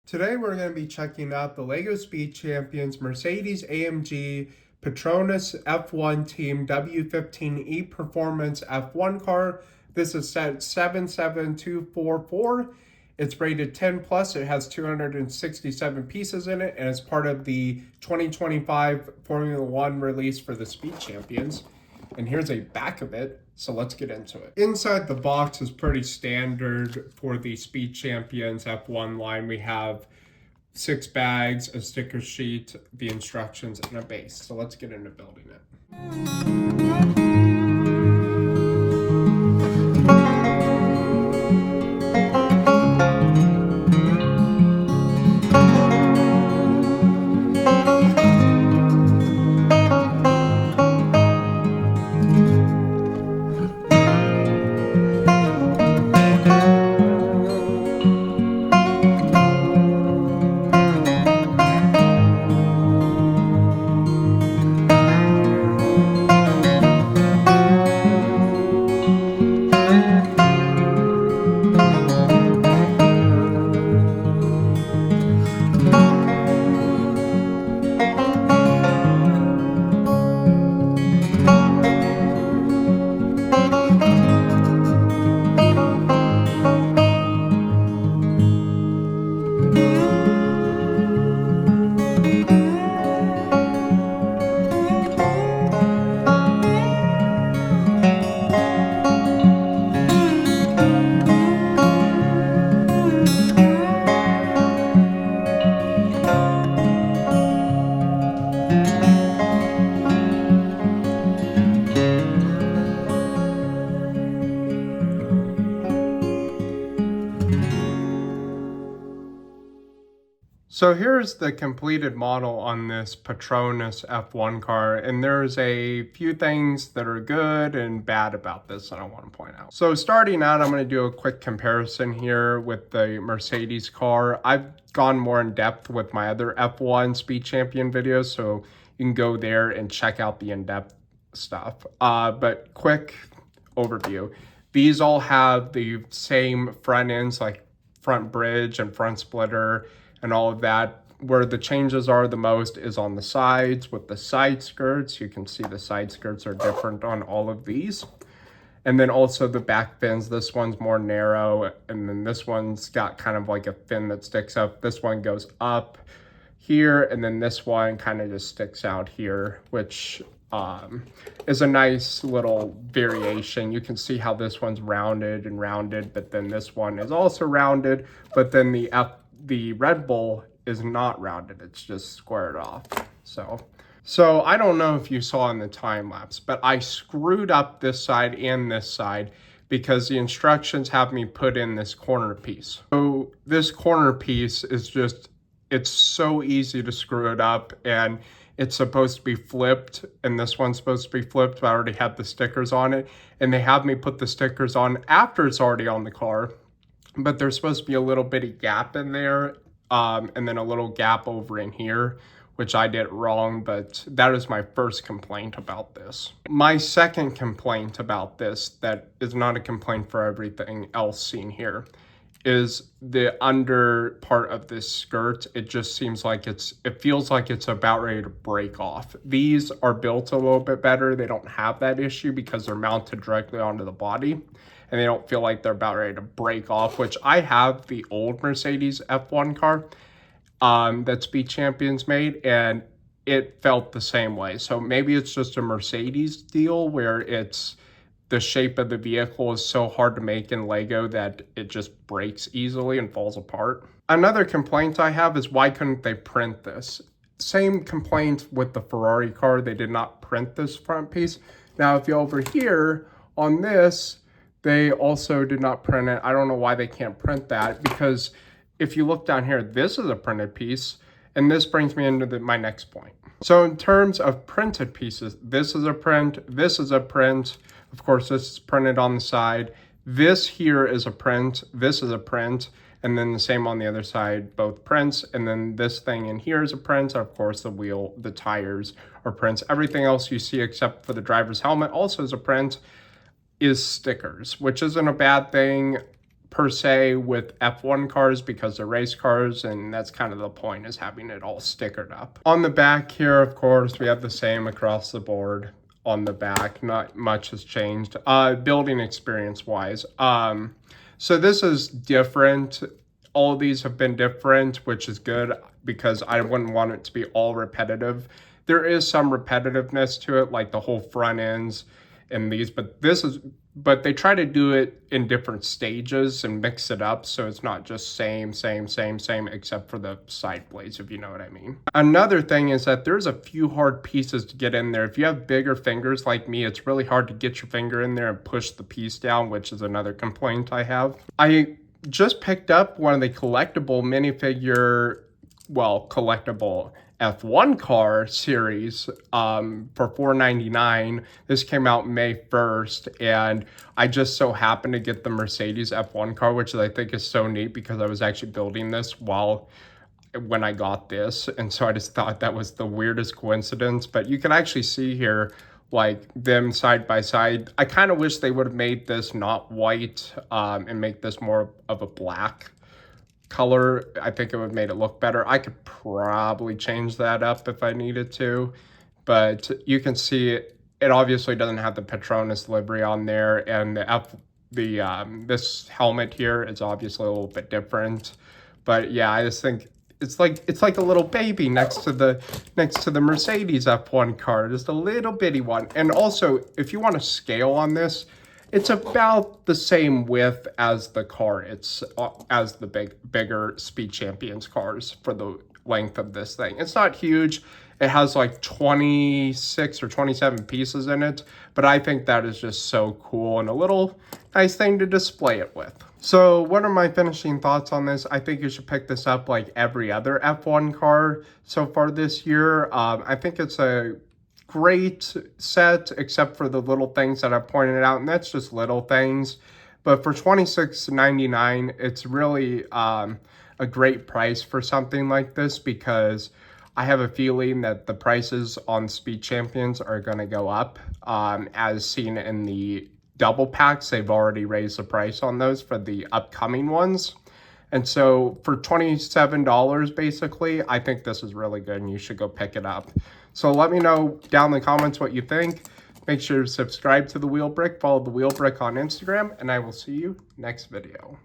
Today we're going to be checking out the LEGO Speed Champions Mercedes-AMG PETRONAS F1 Team W15 E-Performance F1 car. This is set 77244. It's rated 10 plus. It has 267 pieces in it, and it's part of the 2025 Formula One release for the Speed Champions. And here's a back of it, so let's get into it. Inside the box is pretty standard for the Speed Champions F1 line. We have 6 bags, a sticker sheet, the instructions, and a base. So let's get into building it. So here's the completed model on this PETRONAS F1 car, and there's a few things that are good and bad about this that I want to point out. So starting out, I'm going to do a quick comparison here with the Mercedes car. I've gone more in depth with my other F1 Speed Champion videos, so you can go there and check out the in-depth stuff. But quick overview. These all have the same front ends, like front bridge and front splitter, and all of that. Where the changes are the most is on the sides with the side skirts. You can see the side skirts are different on all of these. And then also the back fins. This one's more narrow, and then this one's got kind of like a fin that sticks up. This one goes up here, and then this one kind of just sticks out here, which is a nice little variation. You can see how this one's rounded, but then this one is also rounded, but then the Red Bull is not rounded, it's just squared off. So I don't know if you saw in the time lapse, but I screwed up this side and this side because the instructions have me put in this corner piece. So this corner piece is just, it's so easy to screw it up, and it's supposed to be flipped, and this one's supposed to be flipped, but I already had the stickers on it, and they have me put the stickers on after it's already on the car. But there's supposed to be a little bitty gap in there, and then a little gap over in here, which I did wrong, but that is my first complaint about this. My second complaint about this, that is not a complaint for everything else seen here, is the under part of this skirt. It just seems like it feels like it's about ready to break off. These are built a little bit better. They don't have that issue because they're mounted directly onto the body, and they don't feel like they're about ready to break off, which I have the old Mercedes F1 car that Speed Champions made, and it felt the same way. So maybe it's just a Mercedes deal where it's the shape of the vehicle is so hard to make in Lego that it just breaks easily and falls apart. Another complaint I have is, why couldn't they print this? Same complaint with the Ferrari car. They did not print this front piece. Now, if you over here on this, they also did not print it. I don't know why they can't print that, because if you look down here, this is a printed piece, and this brings me into my next point. So in terms of printed pieces, this is a print, this is a print. Of course, this is printed on the side. This here is a print, this is a print, and then the same on the other side, both prints. And then this thing in here is a print. Of course, the wheel, the tires are prints. Everything else you see except for the driver's helmet also is a print, is stickers, which isn't a bad thing. per se with F1 cars because they're race cars, and that's kind of the point, is having it all stickered up. On the back here, of course, we have the same across the board. On the back, not much has changed. Building experience wise, so this is different. All of these have been different, which is good because I wouldn't want it to be all repetitive. There is some repetitiveness to it, like the whole front ends and these, but they try to do it in different stages and mix it up so it's not just same, except for the side blades, if you know what I mean. Another thing is that there's a few hard pieces to get in there. If you have bigger fingers like me, it's really hard to get your finger in there and push the piece down, which is another complaint I have. I just picked up one of the collectible minifigure, well, collectible F1 car series for $4.99. This came out May 1st, and I just so happened to get the Mercedes F1 car, which I think is so neat because I was actually building this when I got this, and so I just thought that was the weirdest coincidence. But you can actually see here, like, them side by side. I kind of wish they would have made this not white and make this more of a black color. I think it would have made it look better. I could probably change that up if I needed to, but you can see it obviously doesn't have the PETRONAS livery on there, and this helmet here is obviously a little bit different. But yeah, I just think it's like a little baby next to the Mercedes F1 car, just a little bitty one. And also, if you want to scale on this, it's about the same width as the car. It's as the bigger Speed Champions cars for the length of this thing. It's not huge. It has like 26 or 27 pieces in it, but I think that is just so cool and a little nice thing to display it with. So what are my finishing thoughts on this? I think you should pick this up like every other F1 car so far this year. I think it's a great set, except for the little things that I pointed out, and that's just little things. But for $26.99, it's really a great price for something like this, because I have a feeling that the prices on Speed Champions are going to go up. As seen in the double packs, they've already raised the price on those for the upcoming ones. And so for $27, basically, I think this is really good and you should go pick it up. So let me know down in the comments what you think. Make sure to subscribe to The Wheel Brick, follow The Wheel Brick on Instagram, and I will see you next video.